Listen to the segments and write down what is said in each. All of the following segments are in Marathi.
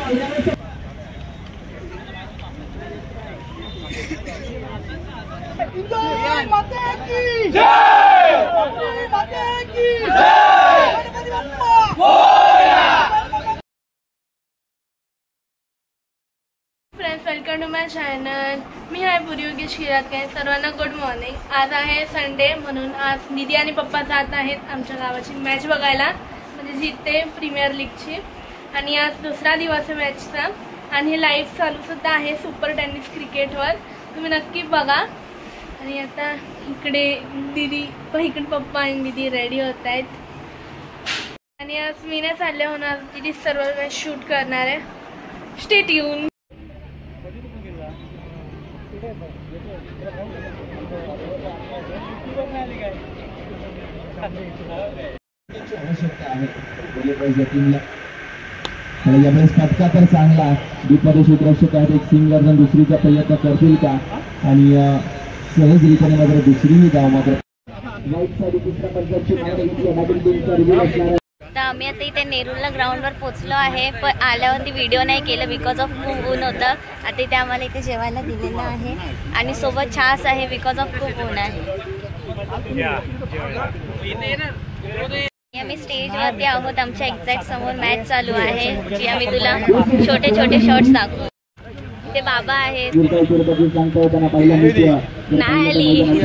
Friends, welcome to my channel. मी आहे पूर्वी योगेश खिरातकर. सर्वांना गुड मॉर्निंग. आज आहे संडे, म्हणून आज दीदी आणि पप्पा जात आहेत आमच्या गावाची मॅच बघायला, म्हणजे जिथे प्रीमियर लीगची. आणि आज दुसरा दिवस आहे मॅचचा आणि हे लाईव्ह चालूसुद्धा आहे सुपर टेनिस क्रिकेटवर. तुम्ही नक्की बघा. आणि आता इकडे दीदी इकडे पप्पा आणि दीदी रेडी होत आहेत. आणि आज मी नाही चालले होणार, दीदी सर्व मॅच शूट करणार आहे. Stay tune. आवश्यकता आहे गोलंदाज टीमला. यावेळेस फटका तर चांगला. दुपारी क्षेत्ररक्षक आहेत, एक सिंगल रन दुसरीचा प्रयत्न करतील का आणि सहजरित्याने मात्र दुसरीही धाव मात्र राईटसाठी दुसऱ्या पंचाची मागे घेतली. नवीन टीमचा रिव्ह्यू असणार. तर आम्ही आता इथे नेरूरला ग्राउंडवर पोहोचलो आहे, पण आल्यावरती व्हिडिओ नाही केलं बिकॉज ऑफ खूप ऊन होतं. आता इथे आम्हाला इथे जेवायला दिलेलं आहे आणि सोबत छास आहे बिकॉज ऑफ खूप ऊन आहे. आम्ही स्टेजवरती आहोत. आमच्या एक्झॅक्ट समोर मॅच चालू आहे, जी आम्ही तुला छोटे छोटे शॉट्स दाखवू. ते बाबा आहेत. नाही आली.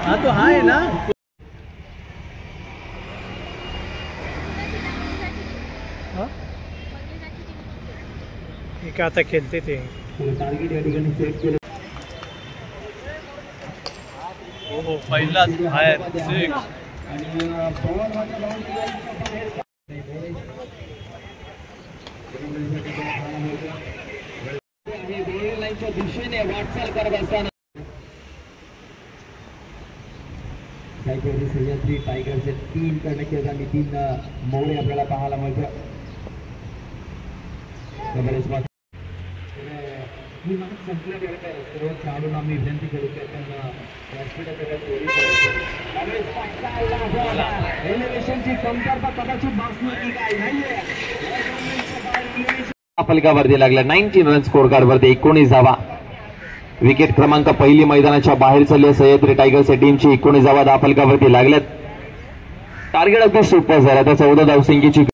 हाँ तो हाँ है ना. क्या आता खेलते थे. टार्गेट या ठिकाणी सेट केलं. ओहो, पहिलाच बाहेर 6. दिशेने वाटचाल करत असताना सह्याद्री टायगर्सचे 3 कर्णधार आणि 3 मोरे आपल्याला पाहायला मिळतात. सर्व खेळाडूंना आम्ही विनंती करू की त्यांना एलिव्हेशनची कमतरता कदाचित भासण्याची काही नाहीये. फलकावरती लागला 19 रन स्कोर कार्ड वरती 19 धावा. विकेट क्रमांक पहिली मैदानाच्या बाहेर चालली सह्याद्री टायगर्स टीमची 19 धावा धाव फलकावरती लागल्यात. टार्गेट अगदी सुपर झाला. आता 14 धावसंख्येची.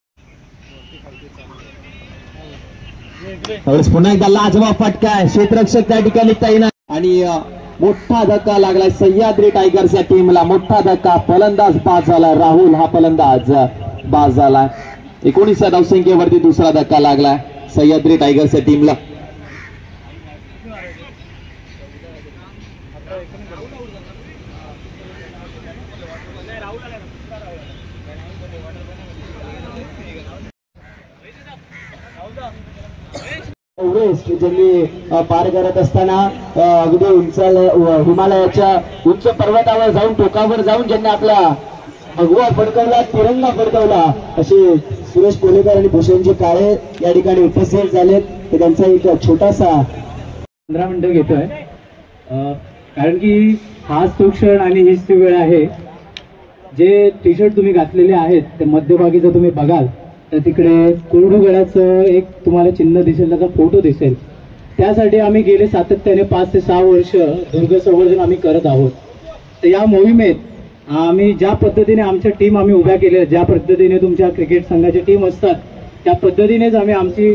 पुन्हा एकदा लाजवाब फटका आहे. क्षेत्ररक्षक त्या ठिकाणी तैनात आणि मोठा धक्का लागलाय सह्याद्री टायगर्स या टीमला. मोठा धक्का. फलंदाज बाद झाला. राहुल हा फलंदाज बाद झाला. 19 धावसंख्येवरती दुसरा धक्का लागलाय सह्याद्री टायगर्स या टीमला. वेस्ट ज्यांनी पार करत असताना अगदी उंच हिमालयाच्या उंच पर्वतावर जाऊन टोकावर जाऊन ज्यांनी आपला भगवा फडकवला, तिरंगा फडकवला, असे सुरेश कोलेकर आणि भूषणजी काळे या ठिकाणी उपस्थित झालेत. तर त्यांचा एक छोटासा 15 मिनिटं घेतोय, कारण की हाच तो क्षण आणि हीच ती वेळ आहे. जे टी शर्ट तुम्ही घातलेले आहेत ते मध्यभागी जर तुम्ही बघाल तर तिकडे कोरडूगडाचं एक तुम्हाला चिन्ह दिसेल, त्याचा फोटो दिसेल. त्यासाठी आम्ही गेले सातत्याने 5 ते 6 वर्ष दुर्ग संवर्धन आम्ही करत आहोत. तर या मोहिमेत आम्ही ज्या पद्धतीने आमच्या टीम आम्ही उभ्या केल्या, ज्या पद्धतीने तुमच्या क्रिकेट संघाची टीम असतात त्या पद्धतीनेच आम्ही आमची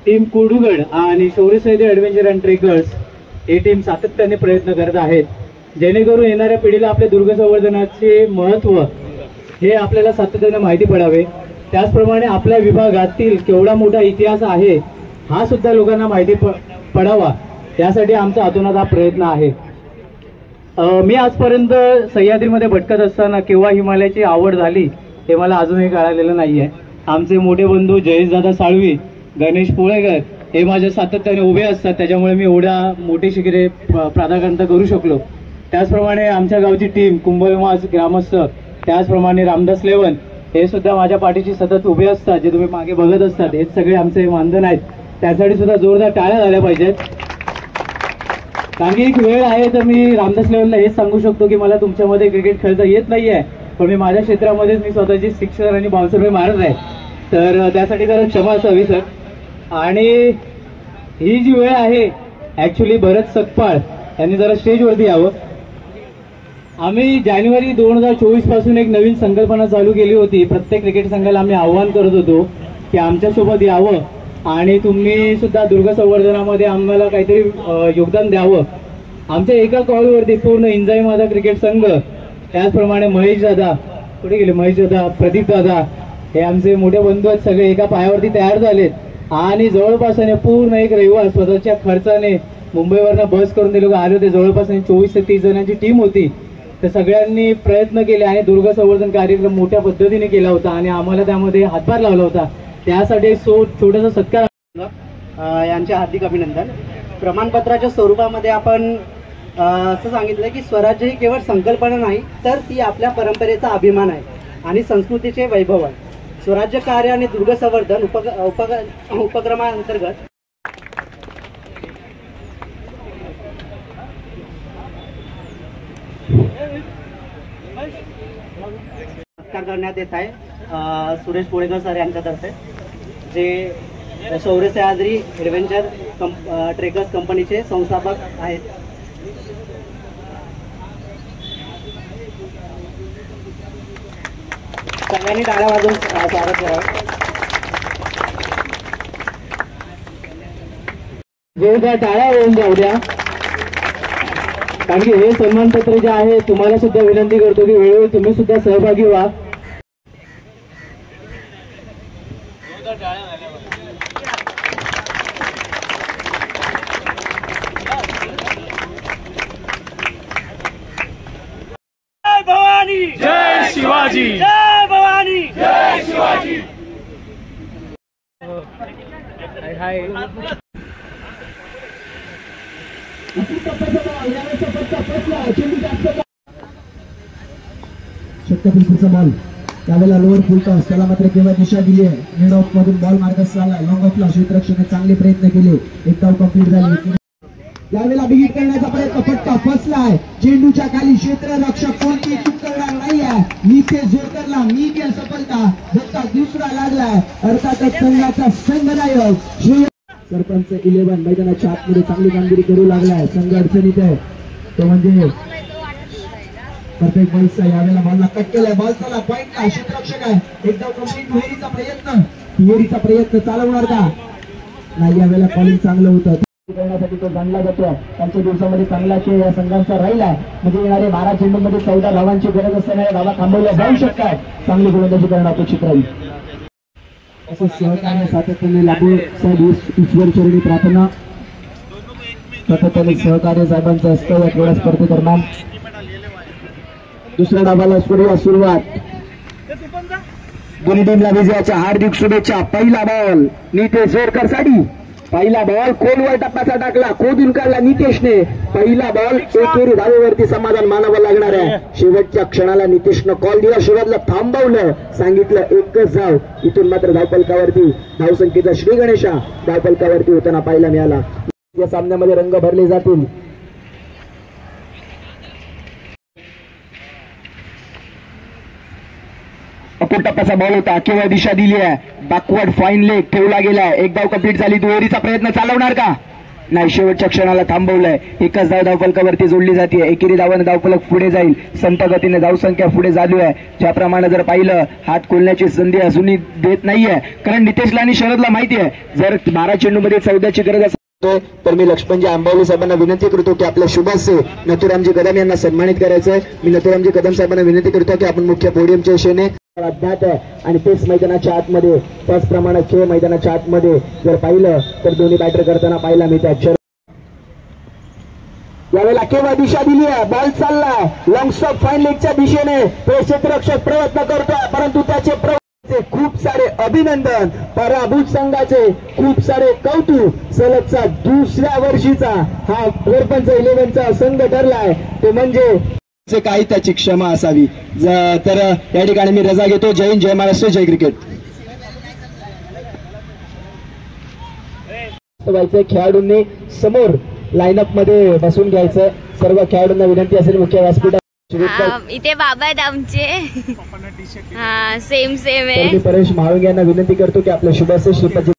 टीम कोरडूगड आणि शौर्य Sahyadri adventure and trekkers he team सातत्याने प्रयत्न करत आहेत, जेणेकरून येणाऱ्या पिढीला आपल्या दुर्ग संवर्धनाचे महत्त्व हे आपल्याला सातत्याने माहिती पडावे. त्याचप्रमाणे आपल्या विभागातील केवढा मोठा इतिहास आहे हा सुद्धा लोकांना माहिती पडावा, यासाठी आमचा अतोनात हा प्रयत्न आहे. मी आजपर्यंत सह्याद्रीमध्ये भटकत असताना केव्हा हिमालयाची आवड झाली हे मला अजूनही कळालेलं नाहीये. आमचे मोठे बंधू जयेशदादा साळवी, गणेश पोळेकर हे माझ्या सातत्याने उभे असतात, त्याच्यामुळे मी एवढ्या मोठी शिखरे प्राधान्य करू शकलो. त्याचप्रमाणे आमच्या गावची टीम कुंभलमास ग्रामस्थ, त्याचप्रमाणे रामदास लेवन हे सुद्धा माझ्या पाठीशी सतत उभे असतात, जे तुम्ही मागे बघत असतात. हेच सगळे आमचे मानधन आहेत, त्यासाठी सुद्धा जोरदार टाळ्या झाल्या पाहिजेत. कारण की एक वेळ आहे तर मी रामदास लेवलला हेच सांगू शकतो की मला तुमच्यामध्ये क्रिकेट खेळता येत नाहीये, पण मी माझ्या क्षेत्रामध्येच मी स्वतःची सिक्सर आणि बाउन्सर मारत आहे, तर त्यासाठी जरा क्षमा असावी सर. आणि ही जी वेळ आहे ऍक्च्युली भरत सकपाळ यांनी जरा स्टेजवरती यावं. आम्ही जानेवारी 2024 पासून एक नवीन संकल्पना चालू केली होती. प्रत्येक क्रिकेट संघाला आम्ही आव्हान करत होतो की आमच्यासोबत यावं आणि तुम्ही सुद्धा दुर्ग संवर्धनामध्ये आम्हाला काहीतरी योगदान द्यावं. आमच्या एका कॉलवरती पूर्ण इंजाई माझा क्रिकेट संघ, त्याचप्रमाणे महेश दादा, कुठे गेले महेश दादा, प्रदीप दादा, हे आमचे मोठे बंधू आहेत, सगळे एका पायावरती तयार झालेत आणि जवळपास पूर्ण एक रविवार स्वतःच्या खर्चाने मुंबईवरनं बस करून ते लोक आले होते. जवळपास 24 ते 30 जणांची टीम होती. तर सगळ्यांनी प्रयत्न केले आणि दुर्ग संवर्धन कार्यक्रम मोठ्या पद्धतीने केला होता आणि आम्हाला त्यामध्ये हातभार लावला होता. त्यासाठी छोटासा सत्कार यांचे हार्दिक अभिनंदन. प्रमाणपत्राच्या स्वरूपामध्ये आपण असं सांगितलं की स्वराज्य ही केवळ संकल्पना नाही, तर ती आपल्या परंपरेचा अभिमान आहे आणि संस्कृतीचे वैभव आहे. स्वराज्य कार्य आणि दुर्ग संवर्धन उपक्रमाअंतर्गत सत्कार करण्यात येत आहे सुरेश पोळेकर सर यांच्यातर्फे, जे शौर्य सह्याद्री ॲडव्हेंचर ट्रेकर्स कंपनीचे संस्थापक आहेत. सगळ्यांनी टाळ्या वाजवून स्वागत करावं. जोरदार टाळ्या होऊन जाऊ द्या, कारण की हे सन्मानपत्र जे आहे तुम्हाला सुद्धा विनंती करतो की वेळोवेळी तुम्ही सुद्धा सहभागी व्हा. जय भवानी, जय शिवाजी, जय भवानी, जय शिवाजी. हाय शक्यपूर्तीचा बॉल त्यावेळेला लोअर फुल टॉस, त्याला मात्र केव्हा दिशा दिली आहे. मिड ऑफ मधून बॉल मार्गस चालला, लॉंग ऑफला क्षेत्ररक्षकाने चांगले प्रयत्न केले, एक धाव कंप्लीट झाली. यावेळेला बिगिट करण्याचा प्रयत्न, फटका फसलाय. चेंडूच्या खाली क्षेत्ररक्षक कोणती चूक करणार नाही आहे. नीचे जोरकरला मीडिया सफलता, धक्का दुसरा लागलाय. अर्थातच संघाचा संघनायक सरपंच 11 मैदानाच्या आतमध्ये चांगली कामगिरी करू लागलाय. संघ अडचणीत आहे, तो म्हणजे परफेक्ट बॉलचा. यावेळेला बॉलला कट केलाय, बॉल चला पॉइंटला, क्षेत्ररक्षक आहे. एकदा कंप्लीट दुहेरीचा प्रयत्न चालवणार का नाही. यावेळेला बॉलिंग चांगलं होतं करण्यासाठी तो जाणला जातोय. त्यांच्या दिवसामध्ये चांगला खेळ या संघांचा राहिला, म्हणजे येणारे 12 चेंडूमध्ये 14 धावांची गरज असताना धावा थांबवल्या जाऊ शकतात. चांगली गोलंदाजी करणं अपेक्षित राहील. असं सहकार्य सातत्याने लाभू साहेब ईश्वर चरणी प्रार्थना. सातत्याने सहकार्य साहेबांचं असतं या क्रीडा स्पर्धेदरम्यान. दुसऱ्या डावाला सुरुवात. दोन्ही टीमला विजयाच्या हार्दिक शुभेच्छा. पहिला बॉल नितेश जोरकर साठी, पहिला बॉल खोलवर टप्प्याचा टाकला, खोदून काढला नितेशने. पहिला बॉल एकेरी धावेवरती समाधान मानावं लागणार आहे. शेवटच्या क्षणाला नितेशनं कॉल दिला, शेवटला थांबवलं, सांगितलं एकच धाव. इथून मात्र धावफलकावरती धावसंख्येचा श्री गणेशा धावफलकावरती होताना पाहायला मिळाला. या सामन्यामध्ये रंग भरले जातील. अकोट टप्प्याचा बॉल होता, केवळ दिशा दिली आहे. बॅकवर्ड फाईन लेग ठेवला गेलाय. एक धाव कंप्लीट झाली. दुहेरीचा प्रयत्न चालवणार का नाही, शेवटच्या क्षणाला थांबवलंय. एकच धाव धावफलकावरती जोडली जाते. एकेरी धावाने धावफलक पुढे जाईल. संत गतीने धावसंख्या पुढे चालू आहे. ज्याप्रमाणे जर पाहिलं हात खोलण्याची संधी अजूनही देत नाहीये, कारण नितेशला आणि शरदला माहिती आहे जर 12 चेंडूमध्ये 14ची गरज असेल तर मी लक्ष्मणजी आंबावली साहेबांना विनंती करतो की आपल्या शुभासे नथुरामजी कदम यांना सन्मानित करायचंय. मी नथुरामजी कदम साहेबांना विनंती करतो की आपण मुख्य पोडियमच्या दिशेने अज्ञात आहे आणि तेच मैदानाच्या आतमध्ये, त्याचप्रमाणे खेळ मैदानाच्या आतमध्ये जर पाहिलं तर दोन्ही बॅटर करताना पाहायला मिळतात. त्यावेळेला केव्हा दिशा दिली आहे, बॉल चाललाय लॉंग स्टॉप फाईन लेगच्या दिशेने, क्षेत्ररक्षक प्रयत्न करतोय परंतु त्याचे खूप सारे अभिनंदन, पराभूत संघाचे खूप सारे कौतुक. सलगचा दुसऱ्या वर्षीचा हा सरपंच 11चा संघ ठरलाय, ते म्हणजे काही त्याची क्षमा असावी. तर या ठिकाणी मी रजा घेतो. जय हिंद, जय महाराष्ट्र, जय क्रिकेट. व्हायचं खेळाडूंनी समोर लाईनअप मध्ये बसून घ्यायचं. सर्व खेळाडूंना विनंती असेल मुख्य व्यासपीठावर. इथे बाबा आहेत आमचे. हा सेम आहे. मी परेश महाळुंगे यांना विनंती करतो की आपल्या शुभाचे श्रीपती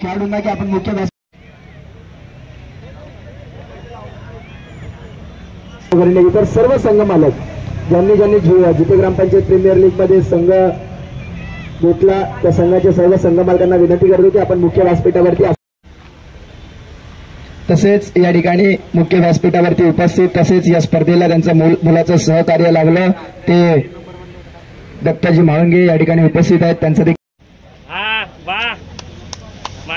खेळाडूंना की आपण मुख्य इतर सर्व संघ मालक ज्यांनी जिथे ग्रामपंचायत प्रीमियर लीग मध्ये संघ घेतला त्या संघाच्या सर्व संघ मालकांना विनंती करतो की आपण मुख्य व्यासपीठावरती तसेच या ठिकाणी मुख्य व्यासपीठावरती उपस्थित तसेच या स्पर्धेला त्यांचं मुलाचं सहकार्य लागलं ते दत्ताजी म्हाळुंगे या ठिकाणी उपस्थित आहेत. त्यांचं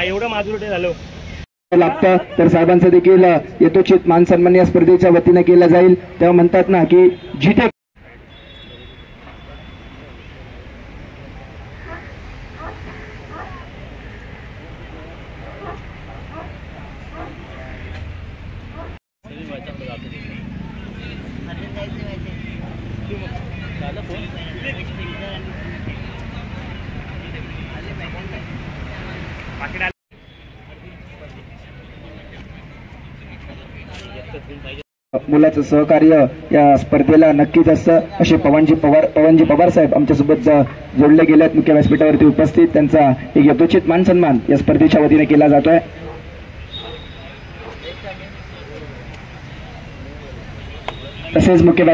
एवढं माधुर्य झालं लागतं तर साहेबांचं देखील यथोचित मान सन्मान या स्पर्धेच्या वतीने केला जाईल. तेव्हा म्हणतात ना की जिथे मुलाचं सहकार्य या स्पर्धेला नक्कीच असतं असे पवनजी पवार साहेब आमच्यासोबत जोडले गेले आहेत. मुख्य व्यासपीठावरती उपस्थित त्यांचा एक यथोचित मान सन्मान या स्पर्धेच्या वतीने केला जातोय. तसेच मुख्य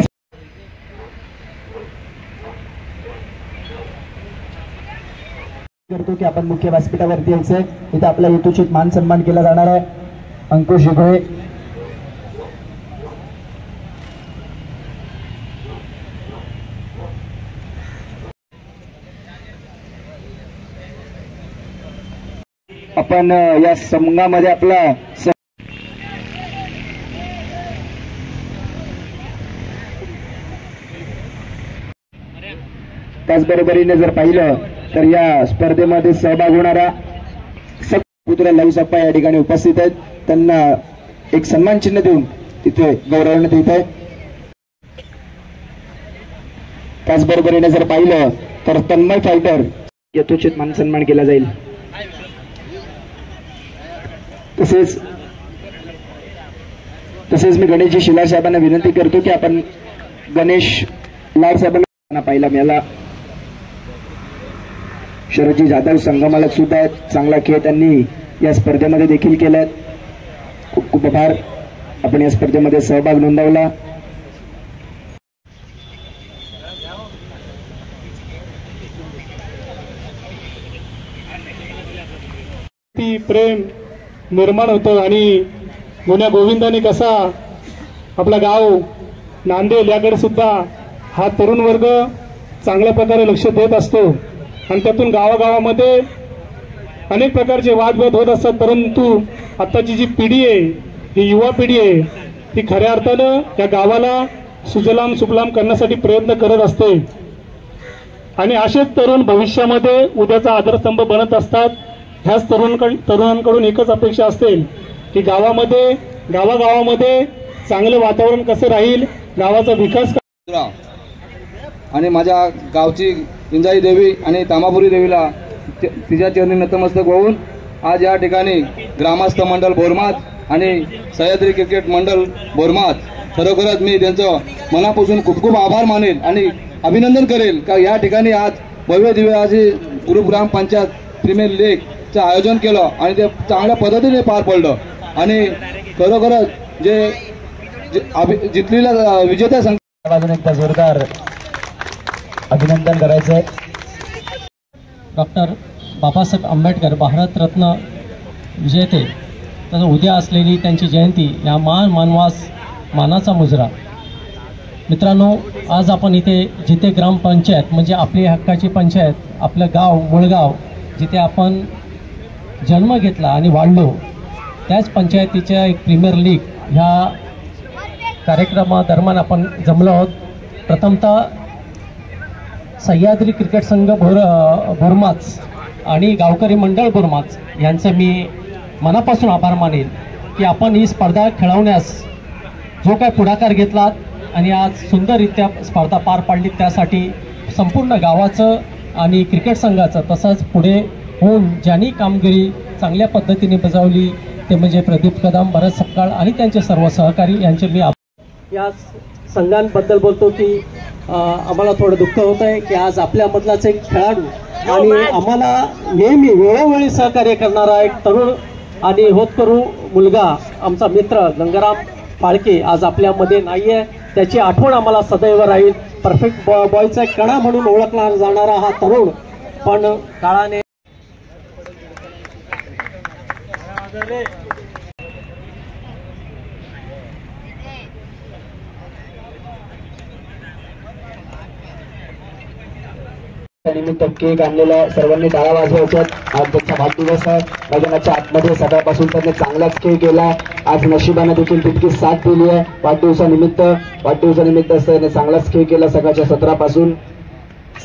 करतो की आपण मुख्य व्यासपीठावरती यायचंय. इथे आपला यथोचित मान सन्मान केला जाणार आहे. अंकुश जिगळे आपण या संघामध्ये आपला त्याचबरोबरीने जर पाहिलं तर या स्पर्धेमध्ये सहभाग होणारा पुत्र लईसप्पा या ठिकाणी उपस्थित आहेत. त्यांना एक सन्मान चिन्ह देऊन तिथे गौरवण्यात येत आहे. त्याचबरोबरीने जर पाहिलं तर तन्मय फायटर यथोचित मान सन्मान केला जाईल. तसेच मी गणेशजी शिलार साहेबांना विनंती करतो की आपण गणेश लाड साहेबांना पाहायला मिळाला. शरदजी जाधव संघमालक सुद्धा आहेत. चांगला खेळ त्यांनी या स्पर्धेमध्ये देखील केलाय. खूप खूप आभार. आपण या स्पर्धेमध्ये सहभाग नोंदवला. प्रेम निर्माण होतं आणि गुण्या गोविंदाने कसा आपला गाव नांदेड याकडे सुद्धा हा तरुण वर्ग चांगल्या प्रकारे लक्ष देत असतो आणि त्यातून गावागावामध्ये अनेक प्रकारचे वादविवाद होत असतात. परंतु आताची जी पिढी आहे ही युवा पिढी आहे ती खऱ्या अर्थानं या गावाला सुजलाम सुफलाम करण्यासाठी प्रयत्न करत असते आणि असेच तरुण भविष्यामध्ये उद्याचा आधारस्तंभ बनत असतात. ह्याच तरुणांकडून एकच अपेक्षा असेल की गावागावामध्ये चांगलं वातावरण कसं राहील, गावाचा विकास आणि माझ्या गावची इंजाई देवी आणि तामापुरी देवीला तिच्या चरणी नतमस्तक होऊन आज या ठिकाणी ग्रामस्थ मंडळ बोरमात आणि सह्याद्री क्रिकेट मंडळ बोरमात खरोखरच मी त्यांचं मनापासून खूप खूप आभार मानेल आणि अभिनंदन करेल का या ठिकाणी आज भव्य दिव्य आज गुरु ग्रामपंचायत प्रीमियर लीगचं आयोजन केलं आणि ते चांगल्या पद्धतीने पार पडलं आणि खरोखरच जे जिंकलेल्या विजेत्या अजून एकदा जोरदार अभिनंदन करायचंय. डॉक्टर बाबासाहेब आंबेडकर भारतरत्न विजेते तर उद्या असलेली त्यांची जयंती या मानवास मानाचा मुजरा मित्रांनो, आज आपण इथे जिथे ग्रामपंचायत म्हणजे आपली हक्काची पंचायत, आपलं गाव मुळगाव, जिथे आपण जन्म घेतला आणि वाढलो, त्याच पंचायतीच्या एक प्रीमियर लीग ह्या कार्यक्रमादरम्यान आपण जमलो आहोत. प्रथमतः सह्याद्री क्रिकेट संघ बोरमाच आणि गावकरी मंडळ बोरमाच यांचं मी मनापासून आभार मानेल की आपण ही स्पर्धा खेळवण्यास जो काय पुढाकार घेतलात आणि आज सुंदररित्या स्पर्धा पार पाडली. त्यासाठी संपूर्ण गावाचं आणि क्रिकेट संघाचं तसंच पुढे होऊन ज्यांनी कामगिरी चांगल्या पद्धतीने बजावली ते म्हणजे प्रदीप कदम, भरत सपकाळ आणि त्यांचे सर्व सहकारी यांचे मी या संघांबद्दल बोलतो की आम्हाला थोडं दुःख होत आहे की आज आपल्यामधलाच एक खेळाडू आणि आम्हाला नेहमी वेळोवेळी सहकार्य करणारा एक तरुण आणि होतकरू मुलगा आमचा मित्र गंगाराम फाळके आज आपल्यामध्ये नाही आहे. त्याची आठवण आम्हाला सदैव राहील. परफेक्ट बॉयचा कणा म्हणून ओळखला जाणारा हा तरुण पण काळाने निमित्त केक आणलेला सर्वांनी टाळ्या वाजवायच्यात. आज त्यांचा वाढदिवस आहे. मैदानाच्या आतमध्ये सकाळपासून त्यांनी चांगलाच खेळ केला. आज नशिबाने देखील तितकी साथ दिली आहे. वाढदिवसानिमित्त त्याने चांगलाच खेळ केला. सकाळच्या सत्रापासून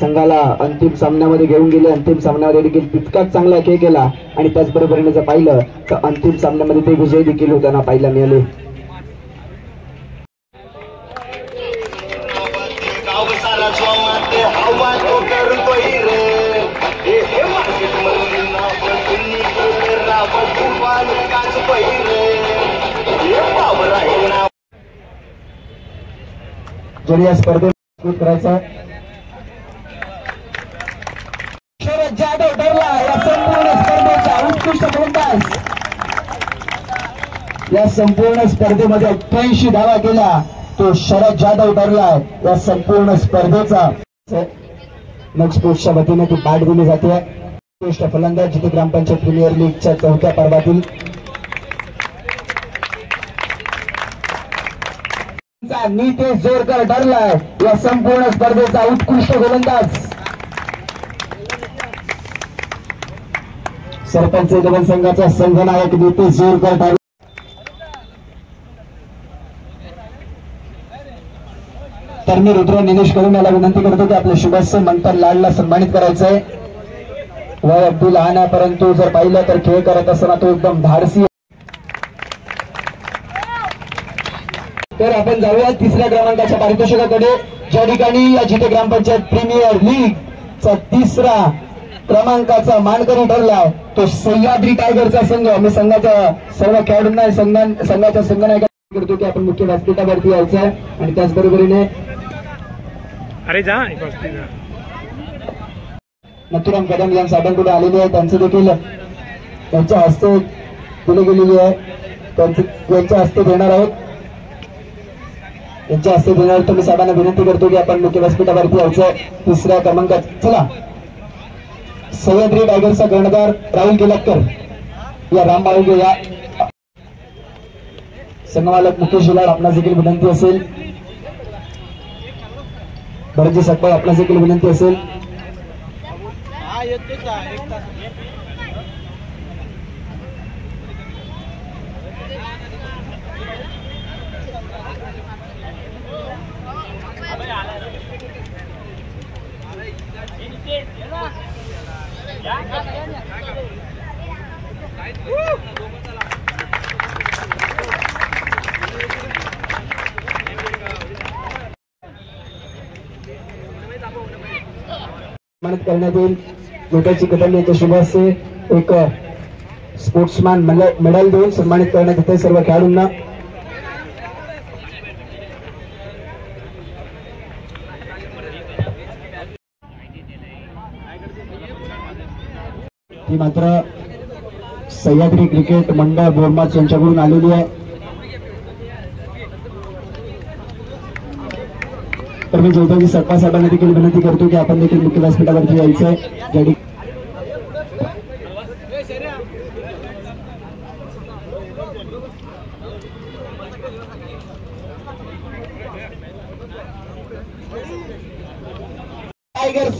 संघाला अंतिम सामन्यामध्ये घेऊन गेले. अंतिम सामन्यामध्ये देखील तितकाच चांगला खेळ केला आणि त्याचबरोबरीने जर पाहिलं तर अंतिम सामन्यामध्ये ते विजय देखील होताना पाहायला मिळाले. ज्यांनी या स्पर्धेत करायचा शरद जाधव ठरला या संपूर्ण स्पर्धेचा उत्कृष्ट फलंदाज. या संपूर्ण स्पर्धेमध्ये 88 धावा केल्या तो शरद जाधव ठरलाय या संपूर्ण स्पर्धेचा. मग स्पोर्ट्सच्या वतीने ती बॅट दिली जाते. उत्कृष्ट फलंदाज जिथे ग्रामपंचायत प्रीमियर लीगच्या 4थ्या पर्वातील नितेश जोरकर ठरलाय या संपूर्ण स्पर्धेचा उत्कृष्ट गोलंदाज. सरपंच डबल संघाचा संघनायक नितेश जोरकर ठरला. तर मी रुद्र निलेश करून याला विनंती करतो की आपले शुभस्य मंथन लाडला सन्मानित करायचंय. वय अगदी लहान आहे परंतु जर पाहिलं तर खेळ करत असताना तो एकदम धाडसी. तर आपण जाऊया तिसऱ्या क्रमांकाच्या पारितोषिकाकडे, ज्या ठिकाणी या जिथे ग्रामपंचायत प्रीमियर लीग चा 3रा क्रमांकाचा मानकरी ठरलाय तो सह्याद्री टायगरचा संघ. मी संघाच्या सर्व खेळाडूंना संघाच्या संघनायकांना करतो की आपण मुख्य व्यासपीठावरती यायचं आहे आणि त्याचबरोबरीने नथुराम कदम यांच्या साबणपुढे आलेले आहे. त्यांचं देखील त्यांच्या हस्ते दिली गेलेली आहे. त्यांच्या हस्ते देणार आहोत. यांच्या हस्ते देणार तर मी साहेबांना विनंती करतो की आपण मुख्य व्यासपीठावरती यायचं. 3ऱ्या क्रमांकात चला. सह्याद्री टायगरचा कर्णधार राहुल केलकर या राम बाळगे या संघमालक मुकेश लाड आपणास देखील विनंती असेल. भरतजी सकपाळ आपणास देखील विनंती असेल. सन्मानित करण्यात येईल. गोट्याची कदम यांच्या शुभास्ते एक स्पोर्ट्समॅन मेडल देऊन सन्मानित करण्यात येते सर्व खेळाडूंना. ती मात्र सह्याद्री क्रिकेट मंडळ बोरमाच यांच्याकडून आलेली आहे. तर मी जोधाजी सरपंच साहेबांना देखील विनंती करतो की आपण देखील मुख्य व्यासपीठावरती यायचं आहे.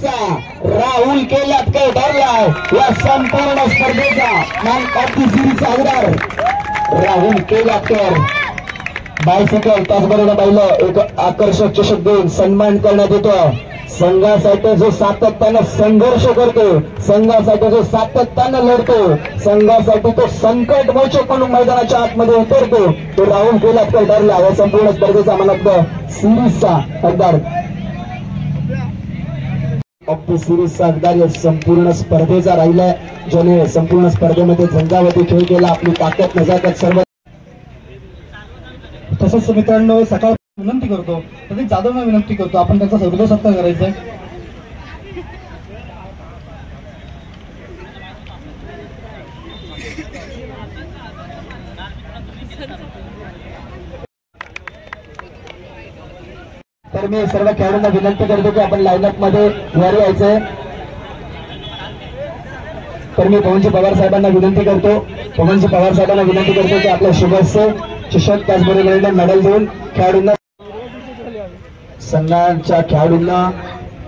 सिरीजचा राहुल केलाटकर ठरलाय या संपूर्ण स्पर्धेचा मॅन ऑफ द सिरीजचा हकदार राहुल केलाटकर. बायसिकल त्याचबरोबर पहिलं एक आकर्षक चषक देऊन सन्मान करण्यात येतो. संघासाठी जो सातत्यानं संघर्ष करतो, संघासाठी जो सातत्यानं लढतो, संघासाठी तो संकट मोचक म्हणून मैदानाच्या आतमध्ये उतरतो तो राहुल केलाटकर ठरला या संपूर्ण स्पर्धेचा मनातलं सिरीजचा हकदार. ऑफ द सिरीजचा हकदार या संपूर्ण स्पर्धेचा राहिलाय, ज्याने संपूर्ण स्पर्धेमध्ये झंझावती खेळ केला, आपली ताकद नजाकत सर्व. तसंच मित्रांनो सकाळ विनंती करतो, प्रदीप जाधवना विनंती करतो, आपण त्यांचा सर्वोदय सत्कार करायचा आहे. तर मी सर्व खेळाडूंना विनंती करतो की आपण लाईनअप मध्ये वर यायचंय. तर मी पवनजी पवार साहेबांना विनंती करतो, पवनजी पवार साहेबांना विनंती करतो की आपल्या शुभेच्छा चषक त्याचबरोबर मेडल देऊन खेळाडूंना संघाच्या खेळाडूंना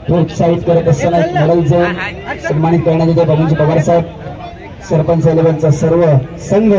प्रोत्साहित करत असताना मेडल देऊन सन्मानित करण्यात येते. पवनजी पवार साहेब, सरपंच 11चा सर्व संघ.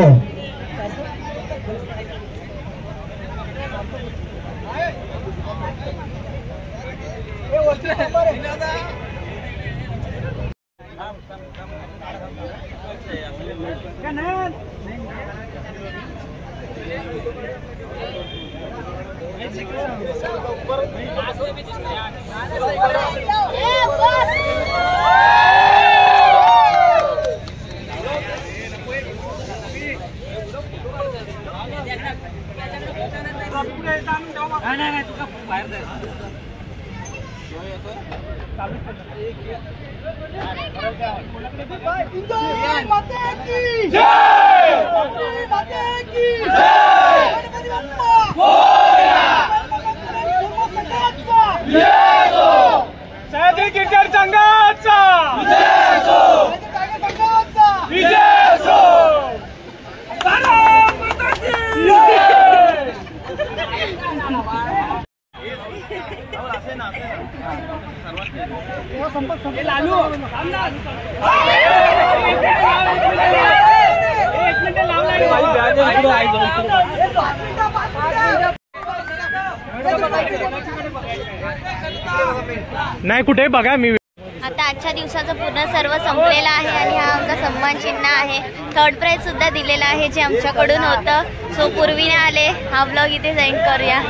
नाही कुठे बघा मी आता आजच्या दिवसाचं पूर्ण सर्व संपलेलं आहे आणि हा आमचा सन्मान चिन्ह आहे. थर्ड प्राइज सुद्धा दिलेला आहे जे आमच्याकडून होतं. सो पूर्वीने आले हा ब्लॉग इथे सेंड करूया.